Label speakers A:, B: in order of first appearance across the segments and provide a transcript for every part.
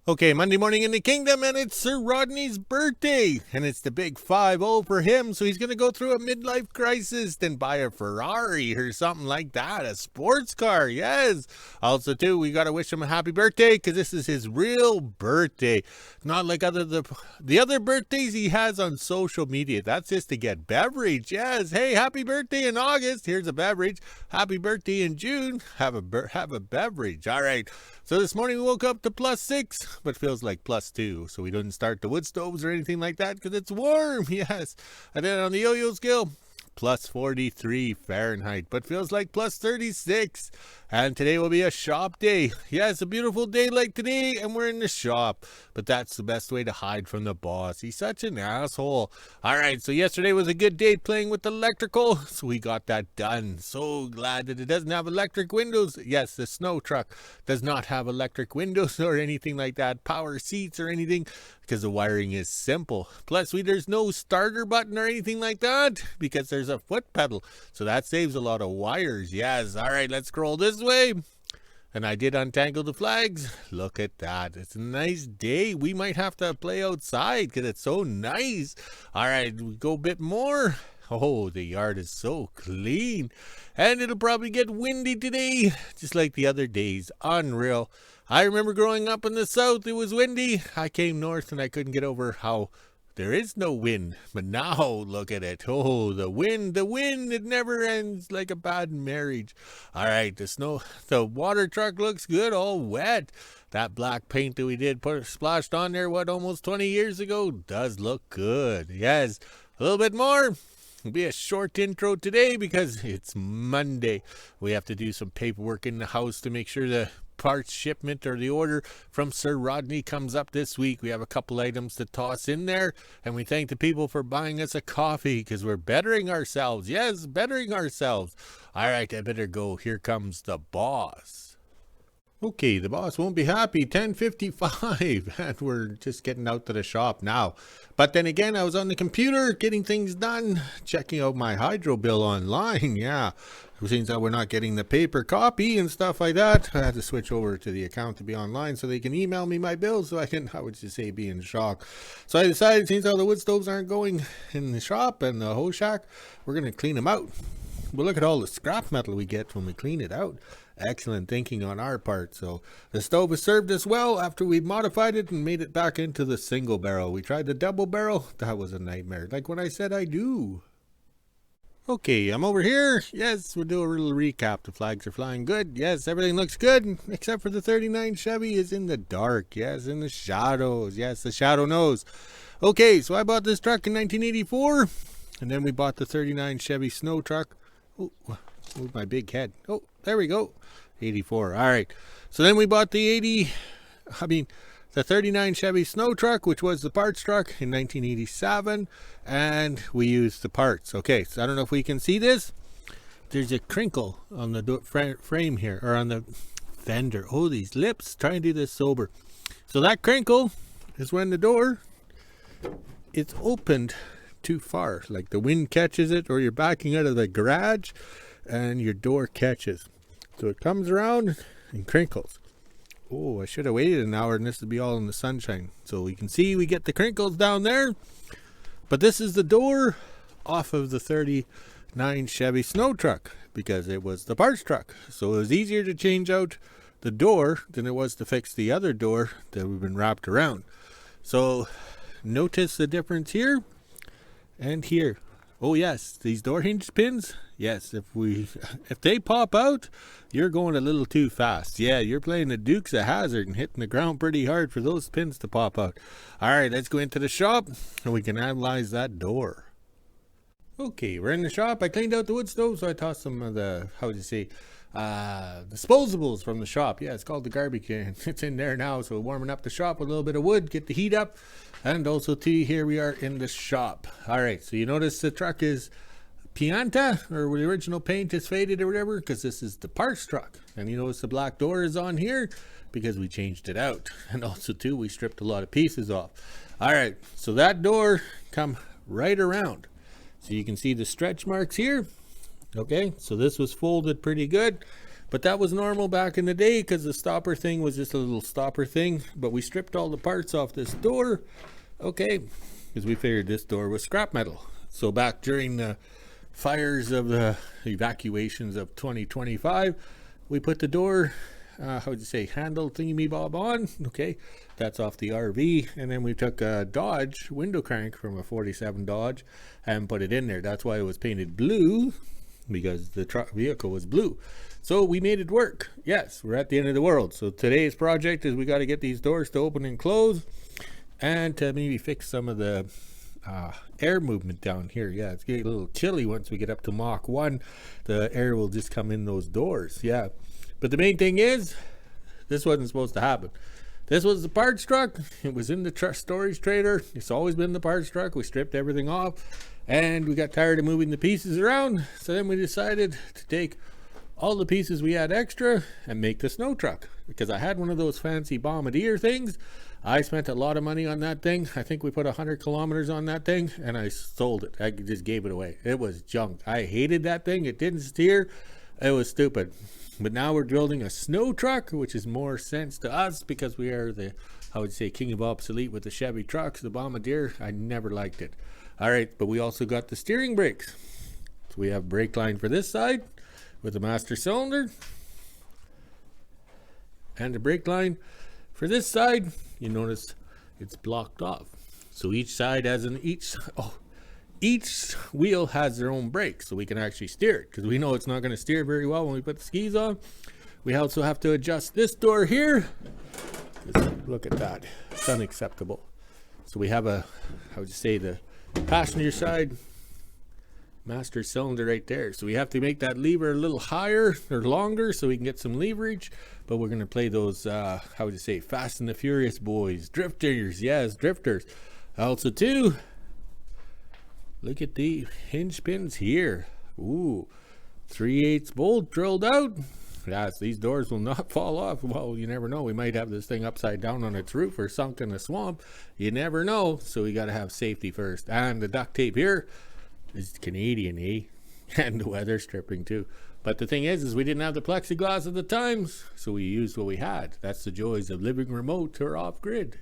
A: Okay, Monday morning in the kingdom, and it's Sir Rodney's birthday, and it's the big 5-0 for him, so he's going to go through a midlife crisis, then buy a Ferrari or something like that, a sports car, yes. Also, too, we got to wish him a happy birthday, because this is his real birthday, not like the other birthdays he has on social media. That's just to get beverage, yes. Hey, happy birthday in August, here's a beverage. Happy birthday in June, have a beverage, all right. So this morning we woke up to +6, but feels like +2. So we didn't start the wood stoves or anything like that because it's warm, yes. And then on the yo-yo scale, +43 Fahrenheit, but feels like +36. And today will be a shop day. Yes, a beautiful day like today, and we're in the shop. But that's the best way to hide from the boss. He's such an asshole. All right, so yesterday was a good day playing with electrical, so we got that done. So glad that it doesn't have electric windows. Yes, the snow truck does not have electric windows or anything like that, power seats or anything, because the wiring is simple. Plus, there's no starter button or anything like that because there's a foot pedal. So that saves a lot of wires. Yes. All right, let's scroll this way. And I did untangle the flags. Look at that. It's a nice day. We might have to play outside because it's so nice. All right, we go a bit more. Oh, the yard is so clean. And it'll probably get windy today, just like the other days. Unreal. I remember growing up in the south, it was windy. I came north and I couldn't get over how there is no wind. But now, look at it. Oh, the wind, it never ends like a bad marriage. All right, the water truck looks good, all wet. That black paint that we did splashed on there, almost 20 years ago, does look good. Yes, a little bit more. It'll be a short intro today because it's Monday. We have to do some paperwork in the house to make sure the parts shipment or the order from Sir Rodney comes up this week. We have a couple items to toss in there, and we thank the people for buying us a coffee because we're bettering ourselves. Yes, bettering ourselves. All right, I better go. Here comes the boss. Okay, the boss won't be happy. 10:55, and we're just getting out to the shop now. But then again, I was on the computer getting things done, checking out my hydro bill online. Yeah, since we're not getting the paper copy and stuff like that, I had to switch over to the account to be online so they can email me my bills. So I would just say, be in shock. So I decided, since all the wood stoves aren't going in the shop and the whole shack, we're going to clean them out. But look at all the scrap metal we get when we clean it out. Excellent thinking on our part. So the stove has served us well after we modified it and made it back into the single barrel. We tried the double barrel. That was a nightmare, like when I said I do. Okay, I'm over here. Yes, we'll do a little recap. The flags are flying good. Yes, everything looks good, except for the 39 Chevy is in the dark. Yes, in the shadows. Yes, the shadow knows. Okay, so I bought this truck in 1984, and then we bought the 39 Chevy snow truck. Oh, move my big head. Oh, there we go. 84. All right. So then we bought the 39 Chevy snow truck, which was the parts truck in 1987, and we used the parts. Okay, so I don't know if we can see this. There's a crinkle on the frame here, or on the fender. Oh, these lips. Try and do this sober. So that crinkle is when the door is opened too far. Like the wind catches it, or you're backing out of the garage and your door catches. So it comes around and crinkles. Oh, I should have waited an hour and this would be all in the sunshine. So we can see we get the crinkles down there. But this is the door off of the 39 Chevy snow truck because it was the parts truck. So it was easier to change out the door than it was to fix the other door that we've been wrapped around. So notice the difference here and here. Oh yes, these door hinge pins. Yes, if they pop out, you're going a little too fast. Yeah, you're playing the Dukes of Hazzard and hitting the ground pretty hard for those pins to pop out. All right, let's go into the shop and we can analyze that door. Okay, we're in the shop. I cleaned out the wood stove, so I tossed some of the, disposables from the shop. Yeah, it's called the garbage can. It's in there now, so warming up the shop with a little bit of wood, get the heat up. And also too, here we are in the shop. All right, so you notice the truck is Pianta, or the original paint is faded or whatever, because this is the parts truck. And you notice the black door is on here because we changed it out. And also too, we stripped a lot of pieces off. All right, so that door come right around. So you can see the stretch marks here. Okay, so this was folded pretty good. But that was normal back in the day because the stopper thing was just a little stopper thing. But we stripped all the parts off this door, okay, because we figured this door was scrap metal. So back during the fires of the evacuations of 2025, we put the door, how would you say, handle thingy bob on, okay, that's off the RV, and then we took a Dodge window crank from a 47 Dodge and put it in there. That's why it was painted blue, because the truck vehicle was blue. So we made it work. Yes, we're at the end of the world. So today's project is we got to get these doors to open and close, and to maybe fix some of the air movement down here. Yeah, it's getting a little chilly once we get up to Mach 1. The air will just come in those doors. Yeah, but the main thing is, this wasn't supposed to happen. This was the parts truck. It was in the storage trailer. It's always been the parts truck. We stripped everything off, and we got tired of moving the pieces around. So then we decided to take all the pieces we had extra and make the snow truck, because I had one of those fancy bombardier things. I spent a lot of money on that thing. I think we put 100 kilometers on that thing, and I sold it. I just gave it away. It was junk. I hated that thing. It didn't steer. It was stupid. But now we're building a snow truck, which is more sense to us because we are the, I would say, King of Obsolete with the Chevy trucks. The bombardier, I never liked it. All right, but we also got the steering brakes. So we have brake line for this side with the master cylinder, and the brake line for this side. You notice it's blocked off, so each side has each wheel has their own brake, so we can actually steer it, because we know it's not going to steer very well when we put the skis on. We also have to adjust this door here. Look at that, it's unacceptable. So we have a, how would you say, the passenger side master cylinder right there, so we have to make that lever a little higher or longer so we can get some leverage. But we're going to play those how would you say, Fast and the Furious boys, drifters. Yes, drifters. Also too, look at the hinge pins here. Ooh, 3/8 bolt drilled out. Yes, these doors will not fall off. Well, you never know, we might have this thing upside down on its roof or sunk in a swamp. You never know, so we got to have safety first. And the duct tape here is Canadian, eh? And the weather stripping too. But the thing is we didn't have the plexiglass at the time, so we used what we had. That's the joys of living remote or off grid.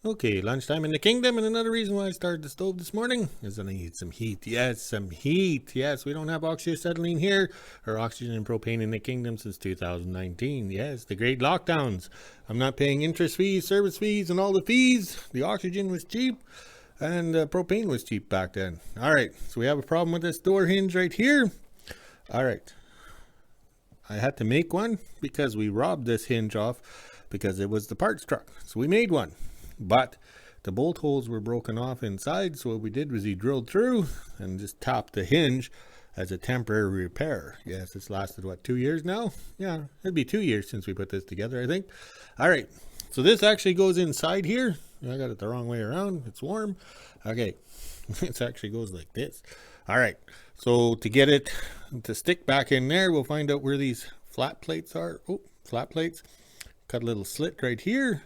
A: Okay, lunchtime in the kingdom, and another reason why I started the stove this morning is I need some heat. Yes, some heat. Yes, we don't have oxyacetylene here, or oxygen and propane in the kingdom since 2019. Yes, the great lockdowns. I'm not paying interest fees, service fees, and all the fees. The oxygen was cheap, and propane was cheap back then. All right, so we have a problem with this door hinge right here. All right, I had to make one because we robbed this hinge off because it was the parts truck. So we made one, but the bolt holes were broken off inside. So what we did was he drilled through and just topped the hinge as a temporary repair. Yes, it's lasted, what, 2 years now? Yeah, it'd be 2 years since we put this together, I think. All right, so this actually goes inside here. I got it the wrong way around. It's warm. Okay, it actually goes like this. All right, so to get it to stick back in there, we'll find out where these flat plates are. Oh, flat plates. Cut a little slit right here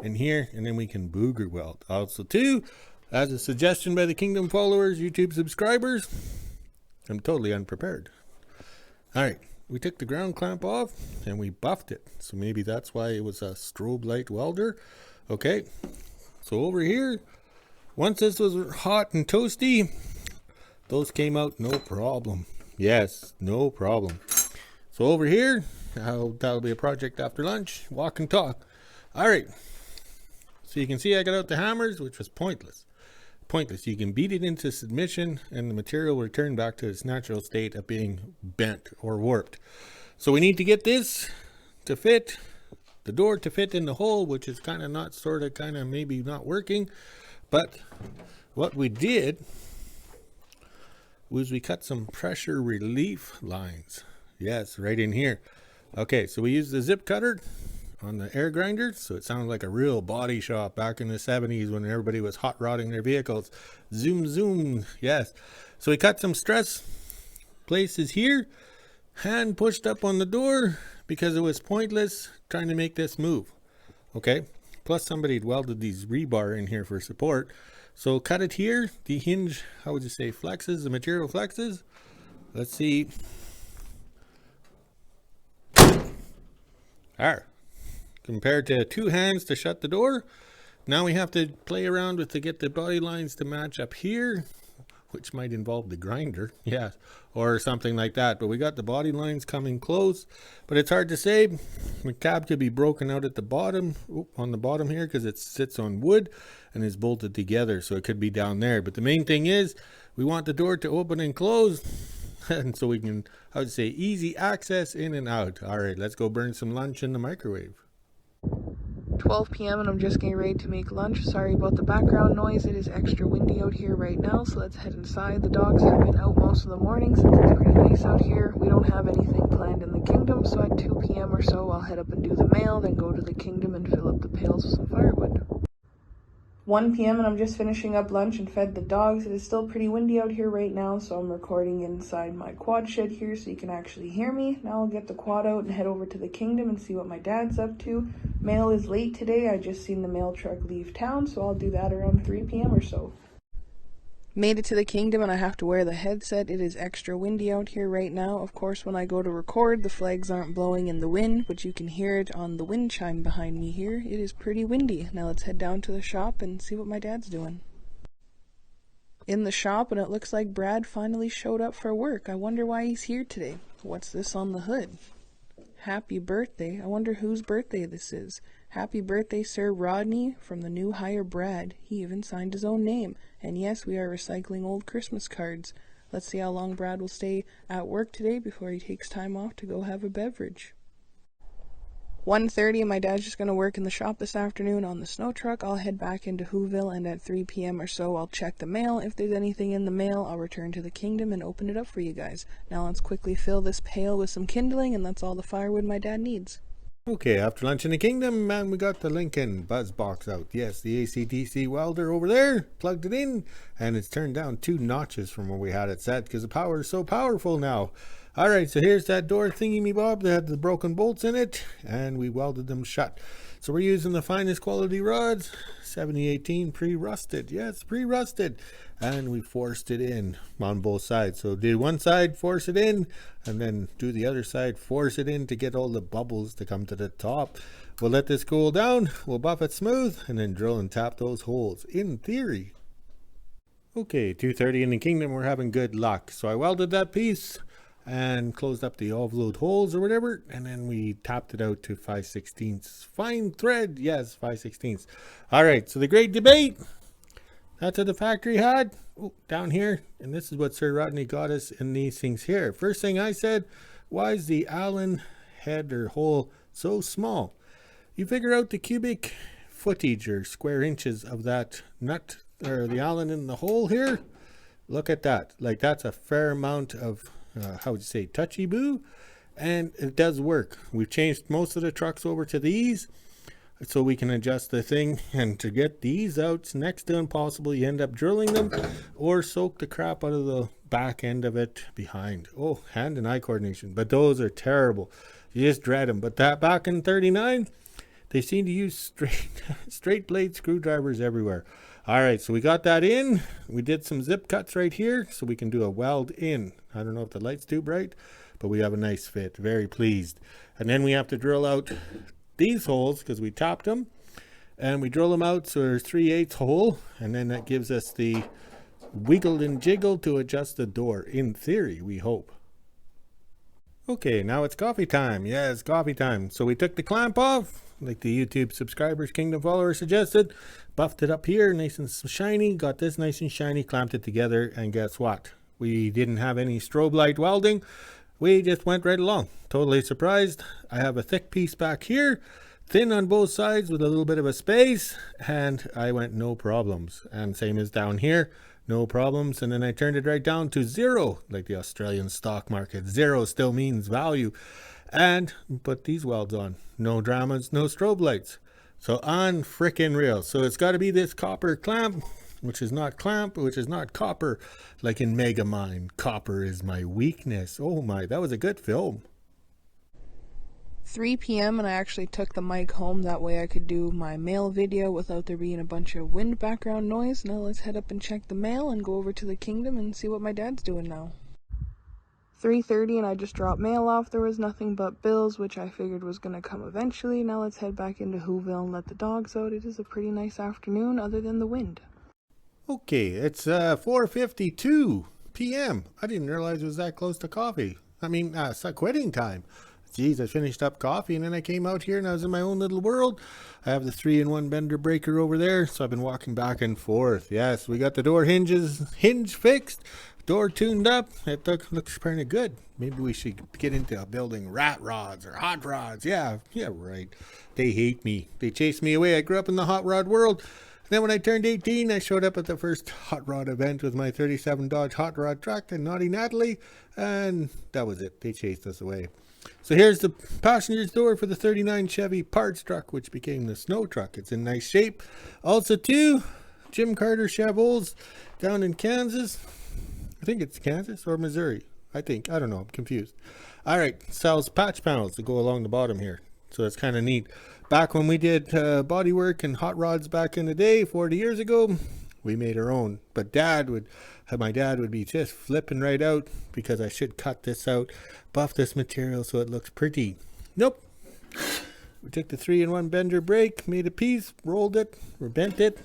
A: and here, and then we can booger weld. Also too, as a suggestion by the Kingdom followers, YouTube subscribers, I'm totally unprepared. All right, we took the ground clamp off and we buffed it. So maybe that's why it was a strobe light welder. Okay, so over here, once this was hot and toasty, those came out no problem. Yes, no problem. So over here, that'll be a project after lunch, walk and talk. All right, so you can see I got out the hammers, which was pointless. You can beat it into submission and the material will return back to its natural state of being bent or warped. So we need to get this to fit, the door to fit in the hole, which is kind of maybe not working. But what we did was we cut some pressure relief lines. Yes, right in here. Okay, so we used the zip cutter on the air grinder, so it sounded like a real body shop back in the 70s when everybody was hot rodding their vehicles. Zoom, zoom. Yes. So we cut some stress places here, hand pushed up on the door because it was pointless trying to make this move. Okay. Plus somebody had welded these rebar in here for support. So cut it here. The hinge, how would you say, flexes, the material flexes. Let's see. Compared to 2 hands to shut the door, now we have to play around with to get the body lines to match up here, which might involve the grinder, yeah, or something like that. But we got the body lines coming close, but it's hard to say. The cab could be broken out at the bottom, on the bottom here, because it sits on wood and is bolted together, so it could be down there. But the main thing is we want the door to open and close, and so we can, I would say, easy access in and out. All right, let's go burn some lunch in the microwave.
B: 12 p.m. and I'm just getting ready to make lunch. Sorry about the background noise. It is extra windy out here right now, so let's head inside. The dogs have been out most of the morning since it's pretty nice out here. We don't have anything planned in the kingdom, so at 2 p.m. or so I'll head up and do the mail, then go to the kingdom and fill up the pails with some firewood. 1 p.m. and I'm just finishing up lunch and fed the dogs. It is still pretty windy out here right now, so I'm recording inside my quad shed here so you can actually hear me. Now I'll get the quad out and head over to the kingdom and see what my dad's up to. Mail is late today. I just seen the mail truck leave town, so I'll do that around 3 p.m. or so. Made it to the kingdom and I have to wear the headset. It is extra windy out here right now. Of course, when I go to record, the flags aren't blowing in the wind, but you can hear it on the wind chime behind me here. It is pretty windy. Now let's head down to the shop and see what my dad's doing. In the shop, and it looks like Brad finally showed up for work. I wonder why he's here today. What's this on the hood? Happy birthday. I wonder whose birthday this is. Happy birthday, Sir Rodney, from the new hire Brad. He even signed his own name. And yes, we are recycling old Christmas cards. Let's see how long Brad will stay at work today before he takes time off to go have a beverage. 1:30, my dad's just going to work in the shop this afternoon on the snow truck. I'll head back into WHO-ville, and at 3 p.m. or so I'll check the mail. If there's anything in the mail, I'll return to the kingdom and open it up for you guys. Now let's quickly fill this pail with some kindling, and that's all the firewood my dad needs.
A: Okay, after lunch in the kingdom, man, we got the Lincoln buzz box out. Yes, the AC/DC welder over there, plugged it in, and it's turned down 2 notches from where we had it set because the power is so powerful now. All right, so here's that door thingy me bob that had the broken bolts in it, and we welded them shut. So we're using the finest quality rods, 7018 pre-rusted. Yes, pre-rusted. And we forced it in on both sides. So do one side, force it in, and then do the other side, force it in to get all the bubbles to come to the top. We'll let this cool down, we'll buff it smooth, and then drill and tap those holes, in theory. Okay, 2:30 in the kingdom, we're having good luck. So I welded that piece and closed up the offload holes or whatever, and then we tapped it out to 5/16 fine thread. Yes, 5/16. All right, so the great debate, that's what the factory had down here, and this is what Sir Rodney got us in these things here. First thing I said, why is the Allen head or hole so small? You figure out the cubic footage or square inches of that nut or the Allen in the hole here. Look at that. Like, that's a fair amount of how would you say, touchy boo, and it does work. We've changed most of the trucks over to these so we can adjust the thing, and to get these out, it's next to impossible. You end up drilling them or soak the crap out of the back end of it behind. Oh, hand and eye coordination, but those are terrible. You just dread them. But that back in 39, they seem to use straight blade screwdrivers everywhere. All right, so we got that in. We did some zip cuts right here so we can do a weld in. I don't know if the light's too bright, but we have a nice fit. Very pleased. And then we have to drill out these holes because we tapped them, and we drill them out so there's 3/8 hole, and then that gives us the wiggle and jiggle to adjust the door, in theory, we hope. Okay, now it's coffee time. Yeah, it's coffee time. So we took the clamp off, like the YouTube subscribers, Kingdom followers suggested, buffed it up here, nice and shiny, got this nice and shiny, clamped it together, and guess what? We didn't have any strobe light welding. We just went right along. Totally surprised. I have a thick piece back here, thin on both sides with a little bit of a space, and I went no problems. And same as down here, no problems. And then I turned it right down to 0, like the Australian stock market. 0 still means value. And put these welds on. No dramas, no strobe lights. So on frickin' real. So it's got to be this copper clamp, which is not copper, like in Megamind. Copper is my weakness. Oh my, that was a good film.
B: 3 p.m. and I actually took the mic home, that way I could do my mail video without there being a bunch of wind background noise. Now let's head up and check the mail and go over to the kingdom and see what my dad's doing now. 3:30 and I just dropped mail off. There was nothing but bills, which I figured was going to come eventually. Now let's head back into WHO-ville and let the dogs out. It is a pretty nice afternoon other than the wind.
A: Okay, it's 4:52 p.m. I didn't realize it was that close to coffee. Quitting time. Geez, I finished up coffee and then I came out here and I was in my own little world. I have the 3-in-1 bender breaker over there, so I've been walking back and forth. Yes, we got the door hinge fixed, door tuned up. It looks pretty good. Maybe we should get into building rat rods or hot rods. Yeah, right. They hate me. They chased me away. I grew up in the hot rod world. Then when I turned 18, I showed up at the first hot rod event with my 37 Dodge hot rod truck and Naughty Natalie, and that was it. They chased us away. So here's the passenger's door for the 39 Chevy parts truck, which became the snow truck. It's in nice shape. Also, two Jim Carter Chevroles down in Kansas. I think it's Kansas or Missouri. I don't know. I'm confused. All right. Sells patch panels to go along the bottom here. So that's kind of neat. Back when we did body work and hot rods back in the day, 40 years ago, we made our own. But my dad would be just flipping right out because I should cut this out, buff this material so it looks pretty. Nope. We took the 3-in-1 bender brake, made a piece, rolled it, or bent it.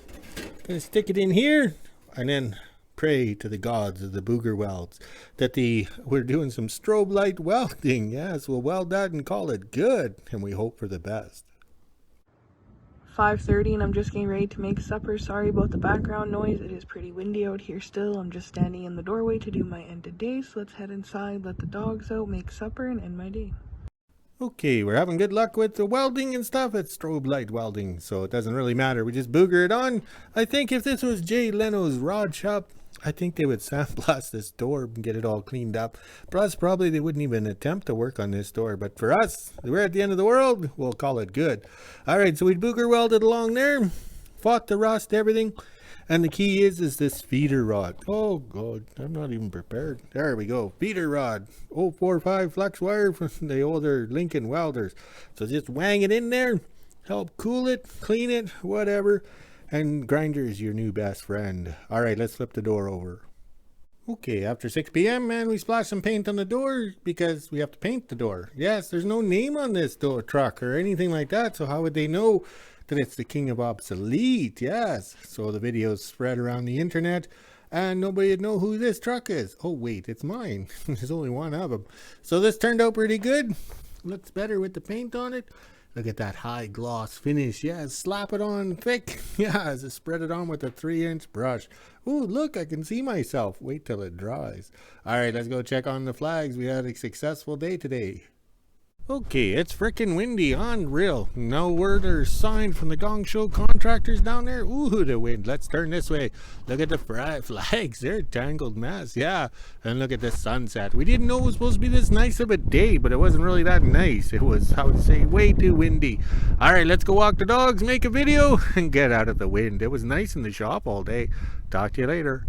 A: Gonna stick it in here, and then pray to the gods of the booger welds that we're doing some strobe light welding. Yes, we'll weld that and call it good, and we hope for the best.
B: 5:30 and I'm just getting ready to make supper. Sorry about the background noise. It is pretty windy out here still. I'm just standing in the doorway to do my end of day. So let's head inside, let the dogs out, make supper, and end my day.
A: Okay, we're having good luck with the welding and stuff. It's strobe light welding, so it doesn't really matter. We just booger it on. I think if this was Jay Leno's rod shop, I think they would sandblast this door and get it all cleaned up. Plus, probably they wouldn't even attempt to work on this door. But for us, we're at the end of the world. We'll call it good. All right, so we'd booger welded along there, fought the rust, everything. And the key is this feeder rod. Oh, God, I'm not even prepared. There we go. Feeder rod. 045 flex wire from the older Lincoln welders. So just wang it in there, help cool it, clean it, whatever. And grinder is your new best friend. All right, let's flip the door over. Okay, after 6 p.m., man, we splashed some paint on the door because we have to paint the door. Yes, there's no name on this door truck or anything like that, so how would they know that it's the King of Obsolete? Yes, so the videos spread around the internet, and nobody would know who this truck is. Oh, wait, it's mine. There's only one of them. So this turned out pretty good. Looks better with the paint on it. Look at that high gloss finish. Yeah, slap it on thick. Yeah, just spread it on with a 3-inch brush. Ooh, look, I can see myself. Wait till it dries. All right, let's go check on the flags. We had a successful day today. Okay, it's frickin' windy, unreal. No word or sign from the gong show contractors down there. Ooh, the wind. Let's turn this way. Look at the flags. They're a tangled mess. Yeah, and look at the sunset. We didn't know it was supposed to be this nice of a day, but it wasn't really that nice. It was, I would say, way too windy. All right, let's go walk the dogs, make a video, and get out of the wind. It was nice in the shop all day. Talk to you later.